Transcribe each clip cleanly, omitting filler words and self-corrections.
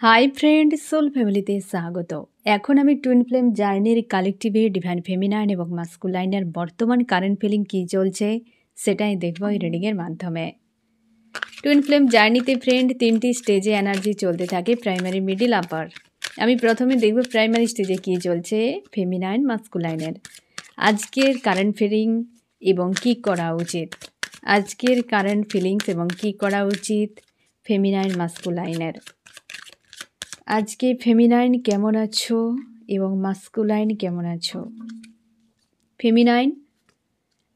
Hi friend, soul ফ্যামিলিতে স্বাগত। এখন আমি টুইন ফ্লেম জার্নির কালেকটিভে ডিভাইন ফেমিনাইন এবং মাস্কুলাইনের বর্তমান কারেন্ট ফিলিং কী চলছে সেটাই দেখব এই রিডিংয়ের মাধ্যমে। টুইন ফ্লেম জার্নিতে ফ্রেন্ড 3টি স্টেজে এনার্জি চলতে থাকে, প্রাইমারি, মিডিল, আপার। আমি প্রথমে দেখব প্রাইমারি স্টেজে কী চলছে ফেমিনাইন মাস্কুলাইনের আজকের কারেন্ট ফিলিং এবং কী করা উচিত। আজকের কারেন্ট ফিলিংস এবং কী করা উচিত ফেমিনাইন মাস্কুলাইনের। আজকে ফেমিনাইন কেমন আছো এবং মাস্কুলাইন কেমন আছো? ফেমিনাইন,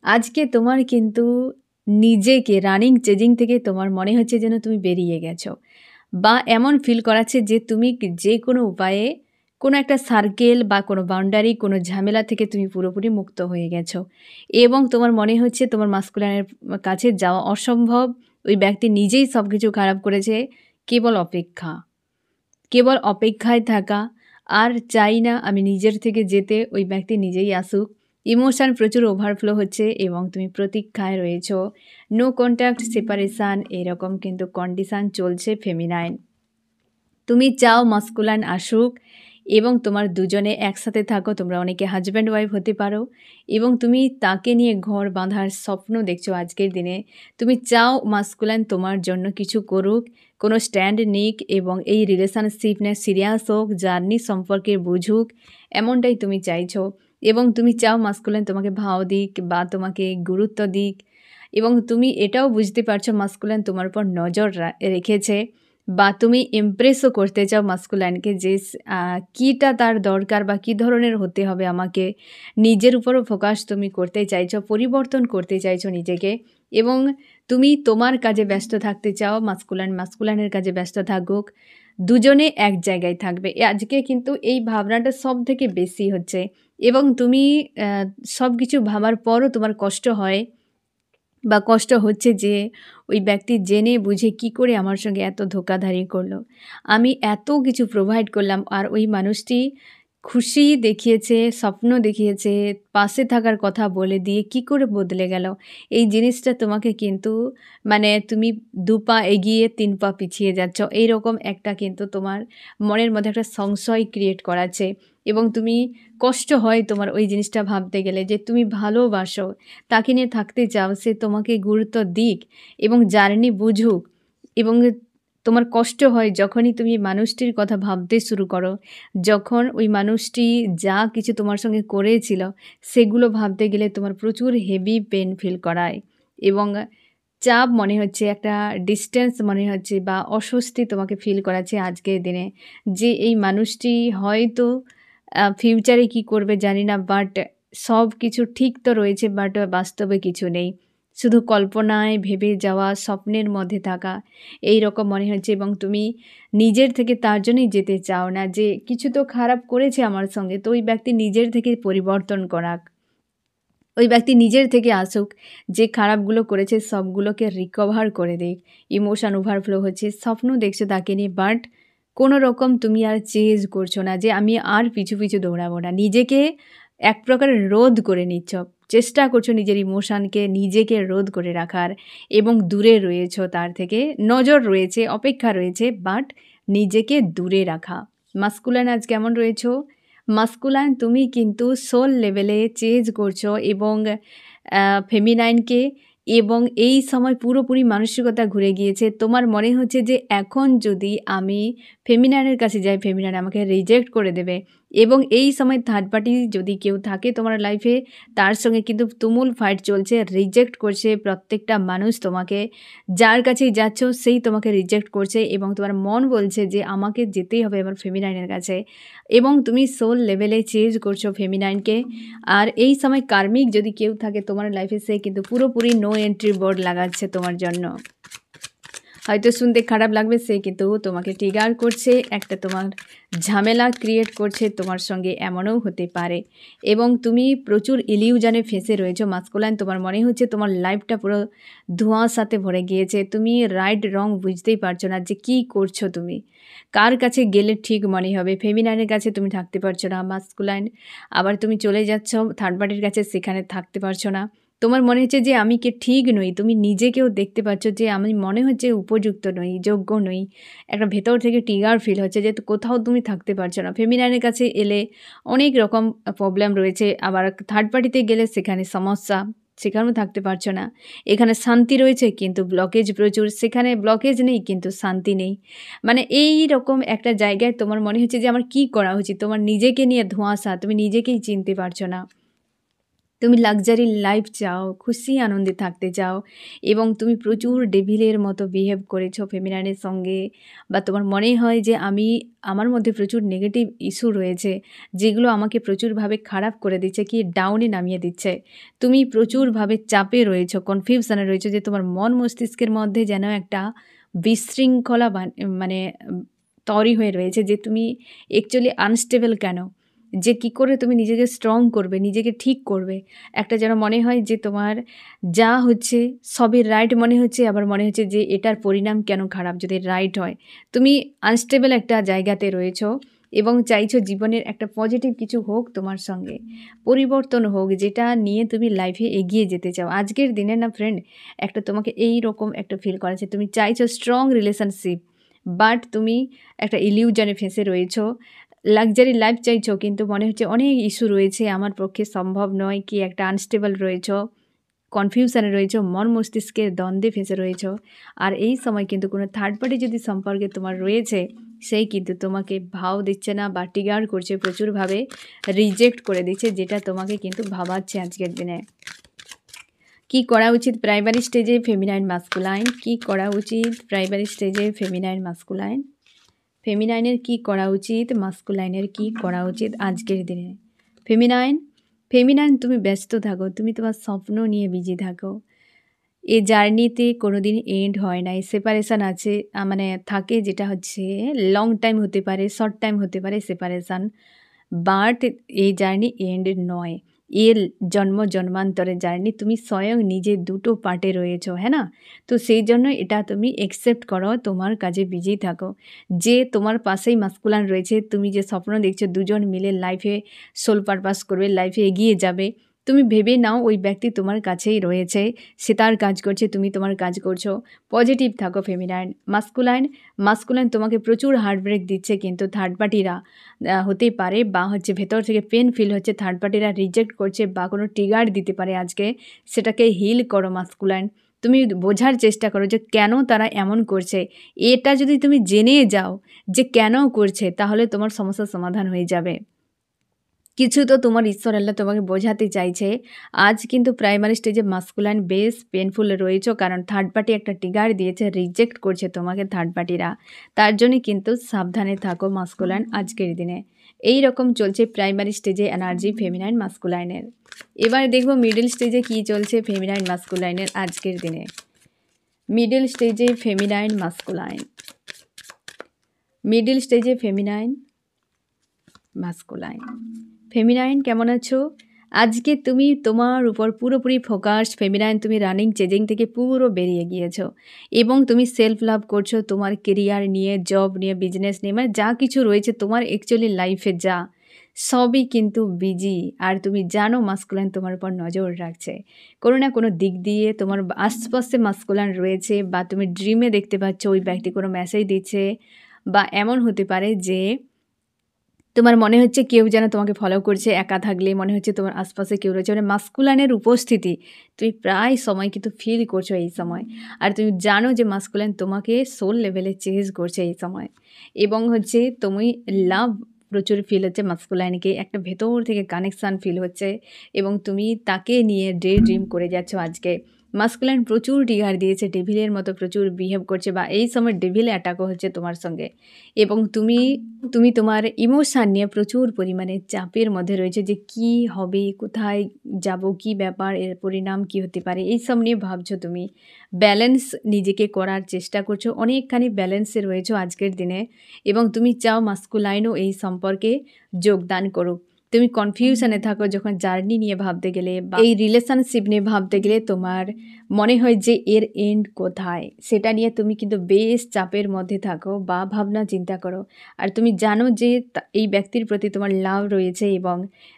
আজকে তোমার কিন্তু নিজেকে রানিং চেজিং থেকে তোমার মনে হচ্ছে যেন তুমি বেরিয়ে গেছো, বা এমন ফিল করাচ্ছে যে তুমি যে কোনো উপায়ে কোনো একটা সার্কেল বা কোনো বাউন্ডারি, কোনো ঝামেলা থেকে তুমি পুরোপুরি মুক্ত হয়ে গেছো এবং তোমার মনে হচ্ছে তোমার মাস্কুলাইনের কাছে যাওয়া অসম্ভব। ওই ব্যক্তি নিজেই সব কিছু খারাপ করেছে, কেবল অপেক্ষায় থাকা, আর চাই না আমি নিজের থেকে যেতে, ওই ব্যক্তি নিজেই আসুক। ইমোশান প্রচুর ওভারফ্লো হচ্ছে এবং তুমি প্রতীক্ষায় রয়েছ। নো কন্ট্যাক্ট, সেপারেশান, এরকম কিন্তু কন্ডিশান চলছে ফেমিনাইন। তুমি চাও মাস্কুলাইন আসুক এবং তোমার দুজনে একসাথে থাকো। তোমরা অনেকে হাজব্যান্ড ওয়াইফ হতে পারো এবং তুমি তাকে নিয়ে ঘর বাঁধার স্বপ্ন দেখছো আজকের দিনে। তুমি চাও মাস্কুলাইন তোমার জন্য কিছু করুক, কোনো স্ট্যান্ড নিক এবং এই রিলেশনশিপ নিয়ে সিরিয়াস হোক, জার্নি সম্পর্কে বুঝুক, এমনটাই তুমি চাইছো। এবং তুমি চাও মাস্কুলাইন তোমাকে ভাও দিক বা তোমাকে গুরুত্ব দিক, এবং তুমি এটাও বুঝতে পারছো মাস্কুলাইন তোমার উপর নজর রেখেছে, বা তুমি ইমপ্রেসও করতে চাও মাস্কুলাইনকে যে কীটা তার দরকার বা কী ধরনের হতে হবে আমাকে। নিজের উপরও ফোকাস তুমি করতে চাইছো, পরিবর্তন করতে চাইছো নিজেকে, এবং তুমি তোমার কাজে ব্যস্ত থাকতে চাও, মাস্কুলাইনের কাজে ব্যস্ত থাকুক, দুজনে এক জায়গায় থাকবে। আজকে কিন্তু এই ভাবনাটা সব থেকে বেশি হচ্ছে এবং তুমি সব কিছু ভাবার পরও তোমার কষ্ট হয় বা কষ্ট হচ্ছে যে ওই ব্যক্তি জেনে বুঝে কি করে আমার সঙ্গে এত ধোঁকাধারি করলো। আমি এত কিছু প্রোভাইড করলাম আর ওই মানুষটি খুশি দেখিয়েছে, স্বপ্ন দেখিয়েছে, পাশে থাকার কথা বলে দিয়ে কি করে বদলে গেল। এই জিনিসটা তোমাকে কিন্তু মানে তুমি 2 পা এগিয়ে 3 পা পিছিয়ে যাচ্ছ, এইরকম একটা কিন্তু তোমার মনের মধ্যে একটা সংশয় ক্রিয়েট করাচ্ছে এবং তুমি কষ্ট হয় তোমার ওই জিনিসটা ভাবতে গেলে যে তুমি ভালোবাসো, তাকে নিয়ে থাকতে চাও, সে তোমাকে গুরুত্ব দিক এবং জার্নি বুঝুক, এবং তোমার কষ্ট হয় যখনই তুমি মানুষটির কথা ভাবতে শুরু করো, যখন ওই মানুষটি যা কিছু তোমার সঙ্গে করেছিল সেগুলো ভাবতে গেলে তোমার প্রচুর হেভি পেন ফিল করায় এবং চাপ মনে হচ্ছে, একটা ডিস্টেন্স মনে হচ্ছে বা অস্বস্তি তোমাকে ফিল করাচ্ছে আজকের দিনে, যে এই মানুষটি হয়তো ফিউচারে কি করবে জানি না, বাট সব কিছু ঠিক তো রয়েছে, বাট বাস্তবে কিছু নেই, শুধু কল্পনায় ভেবে যাওয়া, স্বপ্নের মধ্যে থাকা, এই রকম মনে হচ্ছে। এবং তুমি নিজের থেকে তার জন্যই যেতে চাও না, যে কিছু তো খারাপ করেছে আমার সঙ্গে, তো ওই ব্যক্তি নিজের থেকে পরিবর্তন করাক, ওই ব্যক্তি নিজের থেকে আসুক, যে খারাপগুলো করেছে সবগুলোকে রিকভার করে দিক। ইমোশান ওভারফ্লো হচ্ছে, স্বপ্ন দেখছো তাকে নিয়ে, বাট কোনো রকম তুমি আর চেজ করছো না যে আমি আর পিছু পিছু দৌড়াবো না, নিজেকে এক প্রকার রোধ করে নিচ্ছ, চেষ্টা করছো নিজের ইমোশানকে, নিজেকে রোধ করে রাখার এবং দূরে রয়েছো তার থেকে, নজর রয়েছে, অপেক্ষা রয়েছে, বাট নিজেকে দূরে রাখা। মাস্কুলাইন আজ কেমন রয়েছো? মাস্কুলাইন তুমি কিন্তু সোল লেভেলে চেজ করছো এবং ফেমিনাইনকে, এবং এই সময় পুরোপুরি মানসিকতা ঘুরে গিয়েছে। তোমার মনে হচ্ছে যে এখন যদি আমি ফেমিনাইনের কাছে যাই, ফেমিনাইন আমাকে রিজেক্ট করে দেবে, এবং এই সময় থার্ড পার্টি যদি কেউ থাকে তোমার লাইফে, তার সঙ্গে কিন্তু তুমুল ফাইট চলছে, রিজেক্ট করছে প্রত্যেকটা মানুষ তোমাকে, যার কাছেই যাচ্ছ সেই তোমাকে রিজেক্ট করছে এবং তোমার মন বলছে যে আমাকে যেতেই হবে এবার ফেমিনাইনের কাছে, এবং তুমি সোল লেভেলে চেঞ্জ করছো ফেমিনাইনকে। আর এই সময় কার্মিক যদি কেউ থাকে তোমার লাইফে, সে কিন্তু পুরোপুরি নো এন্ট্রি বোর্ড লাগাচ্ছে তোমার জন্য। হয়তো শুনতে খারাপ লাগবে, সে কিন্তু তোমাকে ট্রিগার করছে, একটা তোমার ঝামেলা ক্রিয়েট করছে তোমার সঙ্গে, এমনও হতে পারে। এবং তুমি প্রচুর ইলিউশনে ফেঁসে রয়েছো মাস্কুলাইন, তোমার মনে হচ্ছে তোমার লাইফটা পুরো ধোঁয়ার সাথে ভরে গিয়েছে, তুমি রাইট রং বুঝতেই পারছো না যে কী করছো, তুমি কার কাছে গেলে ঠিক মনে হবে। ফেমিনাইনের কাছে তুমি থাকতে পারছো না মাস্কুলাইন, আবার তুমি চলে যাচ্ছ থার্ড পার্টির কাছে, সেখানে থাকতে পারছো না, তোমার মনে হচ্ছে যে আমি ঠিক নই। তুমি নিজেকেও দেখতে পাচ্ছ যে আমি মনে হচ্ছে উপযুক্ত নই, যোগ্য নই। একটা ভেতর থেকে ট্রিগার ফিল হচ্ছে যে কোথাও তুমি থাকতে পারছো না। ফেমিনাইনের কাছে এলে অনেক রকম প্রবলেম রয়েছে। আবার থার্ড পার্টিতে গেলে সেখানে সমস্যা, সেখানেও থাকতে পারছো না। এখানে শান্তি রয়েছে কিন্তু ব্লকেজ প্রচুর, সেখানে ব্লকেজ নেই কিন্তু শান্তি নেই। মানে এই রকম একটা জায়গায় তোমার মনে হচ্ছে যে আমার কী করা উচিত? তোমার নিজেকে নিয়ে ধোঁয়াশা, তুমি নিজেকেই চিনতে পারছো না। তুমি লাক্সারি লাইফ চাও, খুশি আনন্দে থাকতে চাও এবং তুমি প্রচুর ডেভিলের মতো বিহেভ করেছো ফেমিনাইনের সঙ্গে, বা তোমার মনে হয় যে আমার মধ্যে প্রচুর নেগেটিভ ইস্যু রয়েছে যেগুলো আমাকে প্রচুরভাবে খারাপ করে দিচ্ছে, কি ডাউনে নামিয়ে দিচ্ছে। তুমি প্রচুরভাবে চাপে রয়েছো, কনফিউশনে রয়েছো যে তোমার মন মস্তিষ্কের মধ্যে যেন একটা বিশৃঙ্খলা মানে তৈরি হয়ে রয়েছে যে তুমি অ্যাকচুয়ালি আনস্টেবল কেন, যে কি করে তুমি নিজেকে স্ট্রং করবে, নিজেকে ঠিক করবে। একটা যেন মনে হয় যে তোমার যা হচ্ছে সবই রাইট মনে হচ্ছে, আবার মনে হচ্ছে যে এটার পরিণাম কেন খারাপ যদি রাইট হয়। তুমি আনস্টেবল একটা জায়গাতে রয়েছো এবং চাইছো জীবনের একটা পজিটিভ কিছু হোক, তোমার সঙ্গে পরিবর্তন হোক, যেটা নিয়ে তুমি লাইফে এগিয়ে যেতে চাও। আজকের দিনে না ফ্রেন্ড, একটা তোমাকে এই রকম একটা ফিল করাচ্ছে, তুমি চাইছো স্ট্রং রিলেশনশিপ, বাট তুমি একটা ইলিউশনে ফেঁসে রয়েছো। লাক্সারি লাইফ চাইছো কিন্তু মনে হচ্ছে অনেক ইস্যু রয়েছে, আমার পক্ষে সম্ভব নয়, কি একটা আনস্টেবল রয়েছো, কনফিউশনে রয়েছো, মন মস্তিষ্কের দ্বন্দ্বে ফেঁসে রয়েছো। আর এই সময় কিন্তু কোনো থার্ড পার্টি যদি সম্পর্কে তোমার রয়েছে, সেই কিন্তু তোমাকে ভাও দিচ্ছে না বা ট্রিগার করছে, প্রচুরভাবে রিজেক্ট করে দিচ্ছে, যেটা তোমাকে কিন্তু ভাবাচ্ছে আজকের দিনে। কি করা উচিত প্রাইমারি স্টেজে ফেমিনাইন মাস্কুলাইন? কি করা উচিত প্রাইমারি স্টেজে ফেমিনাইন মাস্কুলাইন? ফেমিনাইনের কি করা উচিত, মাস্কুলাইনের কি করা উচিত আজকের দিনে? ফেমিনাইন তুমি ব্যস্ত থাকো, তুমি তোমার স্বপ্ন নিয়ে বিজি থাকো। এই জার্নিতে কোনো দিন এন্ড হয় না, সেপারেশান আছে, মানে থাকে, যেটা হচ্ছে লং টাইম হতে পারে, শর্ট টাইম হতে পারে সেপারেশান, বাট এই জার্নি এন্ড নয়, এর জন্ম জন্মান্তরের জার্নি। তুমি স্বয়ং নিজে দুটো পার্টে রয়েছো, হ্যাঁ না? তো সেই জন্য এটা তুমি অ্যাকসেপ্ট করো, তোমার কাজে বিজি থাকো। যে তোমার পাশেই মাস্কুলান রয়েছে, তুমি যে স্বপ্ন দেখছো দুজন মিলে লাইফে সোল পারপাস করবে, লাইফে এগিয়ে যাবে, তুমি ভেবে নাও ওই ব্যক্তি তোমার কাছেই রয়েছে, সে তার কাজ করছে, তুমি তোমার কাজ করছো। পজিটিভ থাকো ফেমিনাইন। মাস্কুলাইন তোমাকে প্রচুর হার্টব্রেক দিচ্ছে, কিন্তু থার্ড পার্টিরা হতে পারে, বা হচ্ছে ভেতর থেকে পেন ফিল হচ্ছে, থার্ড পার্টিরা রিজেক্ট করছে বা কোনো ট্রিগার দিতে পারে আজকে, সেটাকে হিল করো মাস্কুলাইন। তুমি বোঝার চেষ্টা করো যে কেন তারা এমন করছে। এটা যদি তুমি জেনে যাও যে কেন করছে, তাহলে তোমার সমস্যার সমাধান হয়ে যাবে। কিছু তো তোমার ঈশ্বর আল্লাহ তোমাকে বোঝাতে চাইছে। আজ কিন্তু প্রাইমারি স্টেজে মাস্কুলাইন বেশ পেনফুল রয়েছে, কারণ থার্ড পার্টি একটা ট্রিগার দিয়েছে, রিজেক্ট করছে তোমাকে থার্ড পার্টিরা। তার জন্য কিন্তু সাবধানে থাকো মাস্কুলাইন আজকের দিনে। এই রকম চলছে প্রাইমারি স্টেজে এনার্জি ফেমিনাইন মাস্কুলাইনের। এবার দেখব মিডল স্টেজে কি চলছে ফেমিনাইন মাস্কুলাইনের আজকের দিনে। মিডল স্টেজে ফেমিনাইন মাস্কুলাইন, মিডল স্টেজে ফেমিনাইন মাস্কুলাইন। ফেমিনাইন কেমন আছো? আজকে তুমি তোমার উপর পুরোপুরি ফোকাস ফেমিনাইন, তুমি রানিং চেজিং থেকে পুরো বেরিয়ে গিয়েছো এবং তুমি সেলফ লাভ করছো, তোমার কেরিয়ার নিয়ে, জব নিয়ে, বিজনেস নিয়ে, মানে যা কিছু রয়েছে তোমার অ্যাকচুয়ালি লাইফে যা সবই কিন্তু বিজি। আর তুমি জানো মাস্কুলাইন তোমার উপর নজর রাখছে কোনো না কোনো দিক দিয়ে, তোমার আশপাশে মাস্কুলাইন রয়েছে, বা তুমি ড্রিমে দেখতে পাচ্ছ ওই ব্যক্তি কোনো মেসেজ দিচ্ছে, বা এমন হতে পারে যে তোমার মনে হচ্ছে কেউ যেন তোমাকে ফলো করছে, একা থাকলে মনে হচ্ছে তোমার আশপাশে কেউ রয়েছে, মানে মাস্কুলাইনের উপস্থিতি তুমি প্রায় সময় কিন্তু ফিল করছো এই সময়। আর তুমি জানো যে মাস্কুলাইন তোমাকে সোল লেভেলে চেজ করছে এই সময়, এবং হচ্ছে তুমি লাভ প্রচুর ফিল হচ্ছে মাস্কুলাইনকে, একটা ভেতর থেকে কানেকশান ফিল হচ্ছে এবং তুমি তাকে নিয়ে ডে ড্রিম করে যাচ্ছ আজকে। মাস্কুলাইন প্রচুর ট্রিগার দিয়েছে, ডেভিলের মতো প্রচুর বিহেভ করছে, বা এই সময় ডেভিল অ্যাটাকও হচ্ছে তোমার সঙ্গে, এবং তুমি তোমার ইমোশান নিয়ে প্রচুর পরিমাণে চাপের মধ্যে রয়েছে যে কি হবে, কোথায় যাব, কি ব্যাপার, এর পরিণাম কি হতে পারে, এই সব নিয়ে ভাবছো। তুমি ব্যালেন্স নিজেকে করার চেষ্টা করছো, অনেকখানি ব্যালেন্সে রয়েছো আজকের দিনে, এবং তুমি চাও মাস্কুলাইনও এই সম্পর্কে যোগদান করুক। তুমি কনফিউশনে থাকো যখন জার্নি নিয়ে ভাবতে গেলে বা এই রিলেশনশিপ নিয়ে ভাবতে গেলে, তোমার মনে হয় যে এর এন্ড কোথায়, সেটা নিয়ে তুমি কিন্তু বেশ চাপের মধ্যে থাকো বা ভাবনা চিন্তা করো। আর তুমি জানো যে এই ব্যক্তির প্রতি তোমার লাভ রয়েছে এবং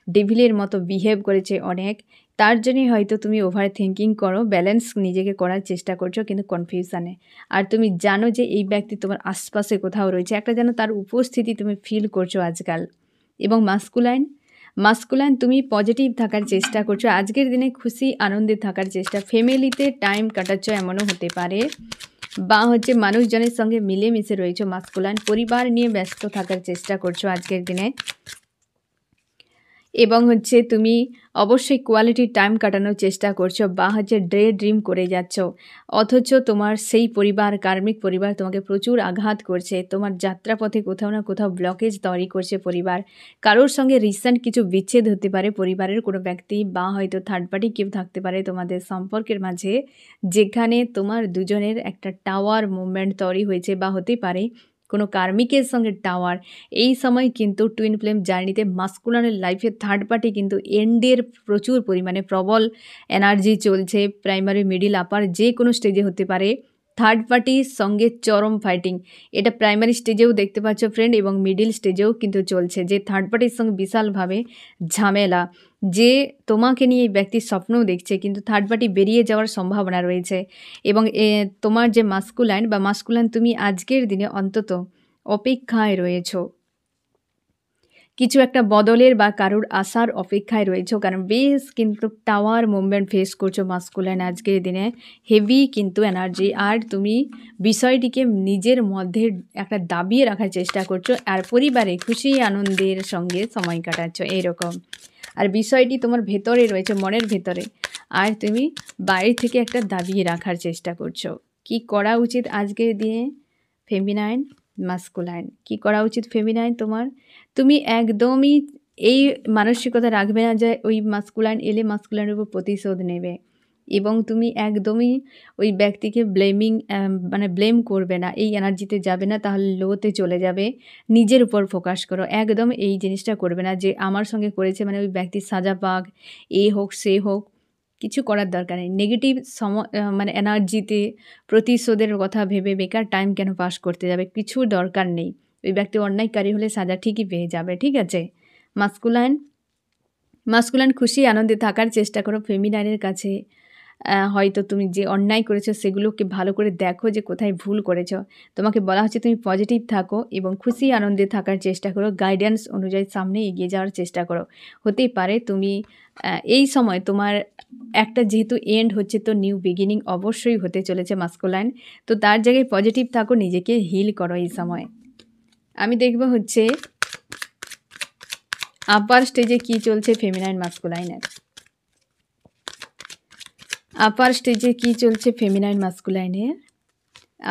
ডেভিলের মতো বিহেভ করেছে অনেক, তার জন্যই হয়তো তুমি ওভার থিঙ্কিং করো, ব্যালেন্স নিজেকে করার চেষ্টা করছো কিন্তু কনফিউশনে। আর তুমি জানো যে এই ব্যক্তি তোমার আশপাশে কোথাও রয়েছে, একটা যেন তার উপস্থিতি তুমি ফিল করছো আজকাল। এবং মাস্কুলাইন তুমি পজিটিভ থাকার চেষ্টা করছো, আজকের দিনে খুশি আনন্দে থাকার চেষ্টা, ফ্যামিলিতে টাইম কাটাচ্ছ এমনও হতে পারে, বা হচ্ছে মানুষজনের সঙ্গে মিলেমিশে রয়েছো মাস্কুলাইন, পরিবার নিয়ে ব্যস্ত থাকার চেষ্টা করছো আজকের দিনে। এবং হচ্ছে তুমি অবশ্যই কোয়ালিটি টাইম কাটানোর চেষ্টা করছো, বা হচ্ছে ডে ড্রিম করে যাচ্ছ, অথচ তোমার সেই পরিবার, কার্মিক পরিবার তোমাকে প্রচুর আঘাত করছে, তোমার যাত্রাপথে কোথাও না কোথাও ব্লকেজ তৈরি করছে পরিবার। কারোর সঙ্গে রিসেন্ট কিছু বিচ্ছেদ হতে পারে পরিবারের কোনো ব্যক্তি, বা হয়তো থার্ড পার্টি কেউ থাকতে পারে তোমাদের সম্পর্কের মাঝে, যেখানে তোমার দুজনের একটা টাওয়ার মুভমেন্ট তৈরি হয়েছে, বা হতে পারে কোনো কার্মিকের সঙ্গে টাওয়ার। এই সময় কিন্তু টুইন ফ্লেম জার্নিতে মাস্কুলানের লাইফে থার্ড পার্টি কিন্তু এন্ডের প্রচুর পরিমাণে প্রবল এনার্জি চলছে, প্রাইমারি মিডিল আপার যে কোনো স্টেজে হতে পারে। থার্ড পার্টির সঙ্গে চরম ফাইটিং, এটা প্রাইমারি স্টেজেও দেখতে পাচ্ছ ফ্রেন্ড, এবং মিডিল স্টেজেও কিন্তু চলছে, যে থার্ড পার্টির সঙ্গে বিশালভাবে ঝামেলা, যে তোমাকে নিয়ে এই ব্যক্তির স্বপ্নও দেখছে, কিন্তু থার্ড পার্টি বেরিয়ে যাওয়ার সম্ভাবনা রয়েছে। এবং তোমার যে মাস্কুলাইন তুমি আজকের দিনে অন্তত অপেক্ষায় রয়েছ, কিছু একটা বদলের বা কারোর আসার অপেক্ষায় রয়েছে, কারণ বেশ কিন্তু টাওয়ার মুভমেন্ট ফেস করছো মাস্কুলাইন আজকের দিনে, হেভি কিন্তু এনার্জি। আর তুমি বিষয়টিকে নিজের মধ্যে একটা দাবিয়ে রাখার চেষ্টা করছো, আর পরিবারে খুশি আনন্দের সঙ্গে সময় কাটাচ্ছ এরকম। আর বিষয়টি তোমার ভেতরে রয়েছে, মনের ভেতরে, আর তুমি বাইরে থেকে একটা দাবিয়ে রাখার চেষ্টা করছো। কি করা উচিত আজকের দিনে ফেমিনাইন মাস্কুলাইন, কি করা উচিত ফেমিনাইন তোমার? তুমি একদমই এই মানসিকতা রাখবে না যে ওই মাস্কুলাইন এলে মাস্কুলাইনের উপর প্রতিশোধ নেবে, এবং তুমি একদমই ওই ব্যক্তিকে ব্লেম করবে না, এই এনার্জিতে যাবে না, তাহলে লোতে চলে যাবে। নিজের উপর ফোকাস করো, একদম এই জিনিসটা করবে না যে আমার সঙ্গে করেছে মানে ওই ব্যক্তির সাজা পাক, এ হোক সে হোক, কিছু করার দরকার নেই। নেগেটিভ এনার্জিতে প্রতিশোধের কথা ভেবে বেকার টাইম কেন পাস করতে যাবে, কিছু দরকার নেই। ওই ব্যক্তি অন্যায়কারী হলে সাজা ঠিকই পেয়ে যাবে, ঠিক আছে? মাস্কুলাইন খুশি আনন্দে থাকার চেষ্টা করো ফেমিনাইনের কাছে। হয়তো তুমি যে অন্যায় করেছো সেগুলোকে ভালো করে দেখো যে কোথায় ভুল করেছো, তোমাকে বলা হচ্ছে তুমি পজিটিভ থাকো এবং খুশি আনন্দে থাকার চেষ্টা করো, গাইডেন্স অনুযায়ী সামনে এগিয়ে যাওয়ার চেষ্টা করো। হতেই পারে তুমি এই সময় তোমার একটা যেহেতু এন্ড হচ্ছে, তো নিউ বিগিনিং অবশ্যই হতে চলেছে মাস্কুলাইন, তো তার জায়গায় পজিটিভ থাকো, নিজেকে হিল করো এই সময়। আমি দেখব হচ্ছে আপার স্টেজে কি চলছে ফেমিনাইন মাস্কুলাইনের, আপার স্টেজে কি চলছে ফেমিনাইন মাস্কুলাইনের,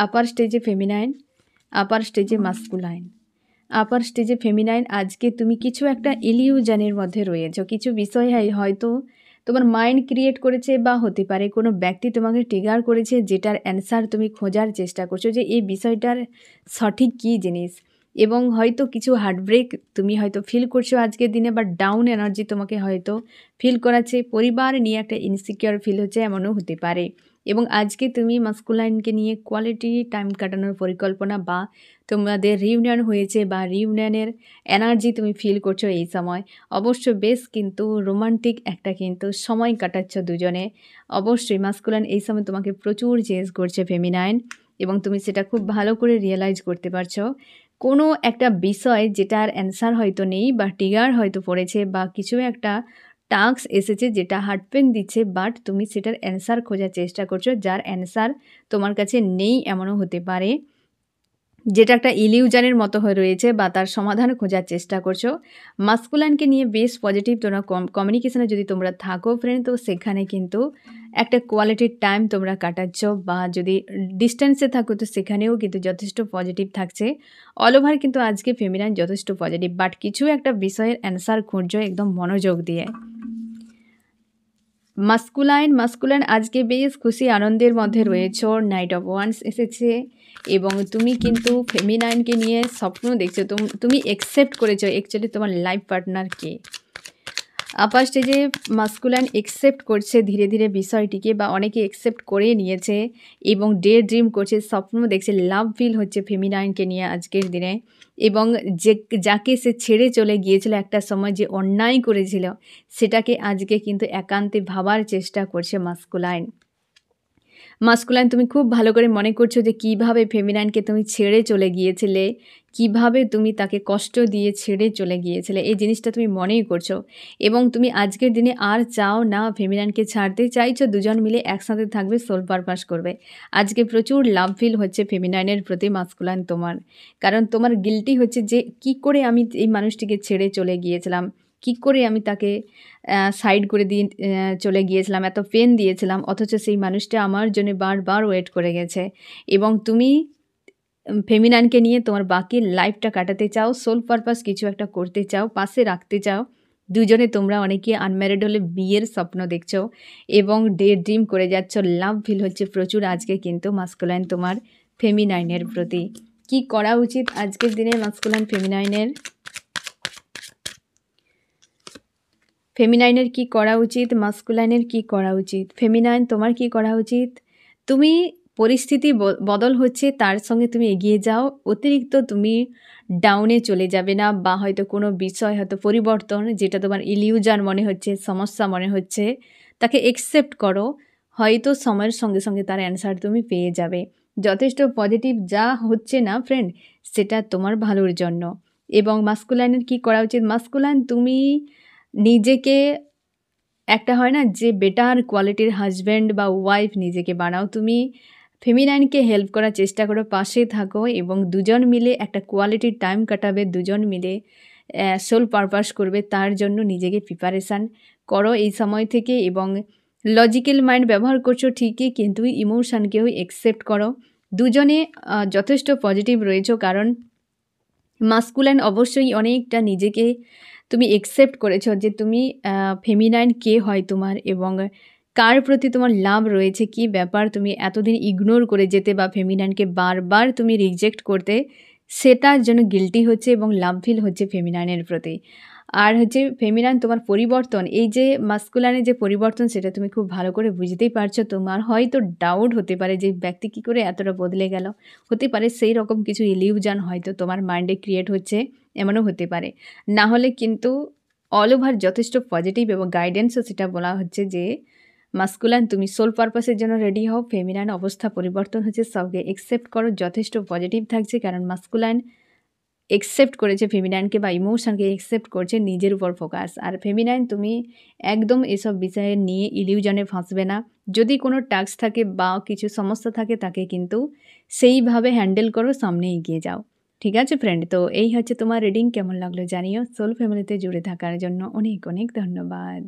আপার স্টেজে ফেমিনাইন, আপার স্টেজে মাস্কুলাইন। আপার স্টেজে ফেমিনাইন, আজকে তুমি কিছু একটা ইলিউশনের মধ্যে রয়েছো, কিছু বিষয় হয়তো তোমার মাইন্ড ক্রিয়েট করেছে, বা হতে পারে কোনো ব্যক্তি তোমাকে ট্রিগার করেছে, যেটার অ্যান্সার তুমি খোঁজার চেষ্টা করছো যে এই বিষয়টার সঠিক কী জিনিস, এবং হয়তো কিছু হার্টব্রেক তুমি হয়তো ফিল করছো আজকের দিনে, বা ডাউন এনার্জি তোমাকে হয়তো ফিল করাচ্ছে, পরিবার নিয়ে একটা ইনসিকিউর ফিল হচ্ছে, এমনও হতে পারে। এবং আজকে তুমি মাস্কুলাইনকে নিয়ে কোয়ালিটি টাইম কাটানোর পরিকল্পনা, বা তোমাদের রিউনিয়ন হয়েছে বা রিউনিয়নের এনার্জি তুমি ফিল করছো এই সময়, অবশ্য বেশ কিন্তু রোমান্টিক একটা কিন্তু সময় কাটাচ্ছ দুজনে। অবশ্যই মাস্কুলাইন এই সময় তোমাকে প্রচুর চেজ করছে ফেমিনাইন, এবং তুমি সেটা খুব ভালো করে রিয়েলাইজ করতে পারছো। কোনো একটা বিষয় যেটার অ্যান্সার হয়তো নেই, বা ট্রিগার হয়তো পড়েছে, বা কিছু একটা টাস্ক এসেছে যেটা হার্ট পেন দিচ্ছে, বাট তুমি সেটার অ্যান্সার খোঁজার চেষ্টা করছো, যার অ্যান্সার তোমার কাছে নেই এমনও হতে পারে, যেটা একটা ইলিউশনের মতো হয়ে রয়েছে, বা তার সমাধান খোঁজার চেষ্টা করছো। মাস্কুলাইনকে নিয়ে বেশ পজিটিভ তোমরা কমিউনিকেশনে যদি তোমরা থাকো ফ্রেন্ড, তো সেখানে কিন্তু একটা কোয়ালিটির টাইম তোমরা কাটাচ্ছ, বা যদি ডিস্টেন্সে থাকো তো সেখানেও কিন্তু যথেষ্ট পজিটিভ থাকছে। অল ওভার কিন্তু আজকে ফেমিনাইন যথেষ্ট পজিটিভ, বাট কিছু একটা বিষয়ের অ্যান্সার খুঁজছো একদম মনোযোগ দিয়ে। মাস্কুলাইন আজকে বেশ খুশি আনন্দের মধ্যে রয়েছো, নাইট অফ ওয়ান্স এসেছে, এবং তুমি কিন্তু ফেমিনাইনকে নিয়ে স্বপ্ন দেখছো, তুমি অ্যাকসেপ্ট করেছো অ্যাকচুয়ালি তোমার লাইফ পার্টনারকে। আপার স্টেজে মাস্কুলাইন অ্যাকসেপ্ট করছে ধীরে ধীরে বিষয়টিকে, বা অনেকে অ্যাকসেপ্ট করে নিয়েছে এবং ডে ড্রিম করছে, স্বপ্ন দেখছে, লাভ ফিল হচ্ছে ফেমিনাইনকে নিয়ে আজকের দিনে, এবং যাকে সে ছেড়ে চলে গিয়েছিল একটা সময়, যে অন্যায় করেছিল, সেটাকে আজকে কিন্তু একান্তে ভাবার চেষ্টা করছে মাস্কুলাইন। মাস্কুলাইন, তুমি খুব ভালো করে মনে করছো যে কিভাবে ফেমিনাইনকে তুমি ছেড়ে চলে গিয়েছিলে, কিভাবে তুমি তাকে কষ্ট দিয়ে ছেড়ে চলে গিয়েছিলে, এই জিনিসটা তুমি মনেই করছো। এবং তুমি আজকের দিনে আর চাও না ফেমিনাইনকে ছাড়তে, চাইছো দুজন মিলে একসাথে থাকবে, সোল পারপাস করবে। আজকে প্রচুর লাভ ফিল হচ্ছে ফেমিনাইনের প্রতি মাস্কুলাইন তোমার, কারণ তোমার গিল্টি হচ্ছে যে কি করে আমি এই মানুষটিকে ছেড়ে চলে গিয়েছিলাম, কি করে আমি তাকে সাইড করে দিয়ে চলে গিয়েছিলাম, এত পেন দিয়েছিলাম, অথচ সেই মানুষটা আমার জন্য বারবার ওয়েট করে গেছে। এবং তুমি ফেমিনাইনকে নিয়ে তোমার বাকি লাইফটা কাটাতে চাও, সোল পারপাস কিছু একটা করতে চাও, পাশে রাখতে চাও। দুজনে তোমরা অনেকে আনম্যারিড হলে বিয়ের স্বপ্ন দেখছো এবং ড্রিম করে যাচ্ছ। লাভ ফিল হচ্ছে প্রচুর আজকে কিন্তু মাস্কুলাইন তোমার ফেমিনাইনের প্রতি। কি করা উচিত আজকের দিনে মাস্কুলাইন ফেমিনাইনের কি করা উচিত, মাস্কুলাইনের কি করা উচিত? ফেমিনাইন, তোমার কি করা উচিত? তুমি পরিস্থিতি বদল হচ্ছে, তার সঙ্গে তুমি এগিয়ে যাও। অতিরিক্ত তুমি ডাউনে চলে যাবে না, বা হয়তো কোনো বিষয় হয়তো পরিবর্তন, যেটা তোমার ইলিউশন মনে হচ্ছে, সমস্যা মনে হচ্ছে, তাকে একসেপ্ট করো। হয়তো সময়ের সঙ্গে সঙ্গে তার অ্যান্সার তুমি পেয়ে যাবে। যথেষ্ট পজিটিভ যা হচ্ছে না ফ্রেন্ড, সেটা তোমার ভালোর জন্য। এবং মাস্কুলাইনের কি করা উচিত? মাস্কুলাইন, তুমি নিজেকে একটা হয় না যে বেটার কোয়ালিটির হাজব্যান্ড বা ওয়াইফ নিজেকে বানাও। তুমি ফেমিনাইনকে হেল্প করার চেষ্টা করো, পাশে থাকো এবং দুজন মিলে একটা কোয়ালিটির টাইম কাটাবে, দুজন মিলে সোল পারপাস করবে। তার জন্য নিজেকে প্রিপারেশান করো এই সময় থেকে। এবং লজিক্যাল মাইন্ড ব্যবহার করছো ঠিকই, কিন্তু ইমোশানকেও একসেপ্ট করো। দুজনে যথেষ্ট পজিটিভ রয়েছো, কারণ মাস্কুলাইন অবশ্যই অনেকটা নিজেকে তুমি একসেপ্ট করেছো যে তুমি ফেমিনাইন কে হয় তোমার, এবং কার প্রতি তোমার লাভ রয়েছে, কি ব্যাপার তুমি এতদিন ইগনোর করে যেতে বা ফেমিনাইনকে বারবার তুমি রিজেক্ট করতে, সেটার জন্য গিল্টি হচ্ছে এবং লাভ ফিল হচ্ছে ফেমিনাইনের প্রতি। আর হচ্ছে ফেমিনাইন তোমার পরিবর্তন, এই যে মাস্কুলাইনের যে পরিবর্তন, সেটা তুমি খুব ভালো করে বুঝতেই পারছো। তোমার হয়তো ডাউট হতে পারে যে ব্যক্তি কী করে এতটা বদলে গেল, হতে পারে সেই রকম কিছু ইলিউশন হয়তো তোমার মাইন্ডে ক্রিয়েট হচ্ছে, এমনও হতে পারে। না হলে কিন্তু অল ওভার যথেষ্ট পজিটিভ এবং গাইডেন্সও সেটা বলা হচ্ছে যে মাস্কুলাইন, তুমি সোল পারপাসের জন্য রেডি হও। ফেমিনাইন অবস্থা পরিবর্তন হচ্ছে, সবকে একসেপ্ট করো, যথেষ্ট পজিটিভ থাকছে, কারণ মাস্কুলাইন একসেপ্ট করেছে ফেমিনাইনকে বা ইমোশনকে একসেপ্ট করছে, নিজের উপর ফোকাস। আর ফেমিনাইন, তুমি একদম এসব বিষয়ে নিয়ে ইলিউশনে ফাঁসবে না। যদি কোনো টাস্ক থাকে বা কিছু সমস্যা থাকে, তাকে কিন্তু সেইভাবে হ্যান্ডেল করো, সামনে এগিয়ে যাও। ঠিক আছে ফ্রেন্ড, তো এই হচ্ছে তোমার রিডিং। কেমন লাগলো জানিও। সোল ফ্যামিলিতে জুড়ে থাকার জন্য অনেক অনেক ধন্যবাদ।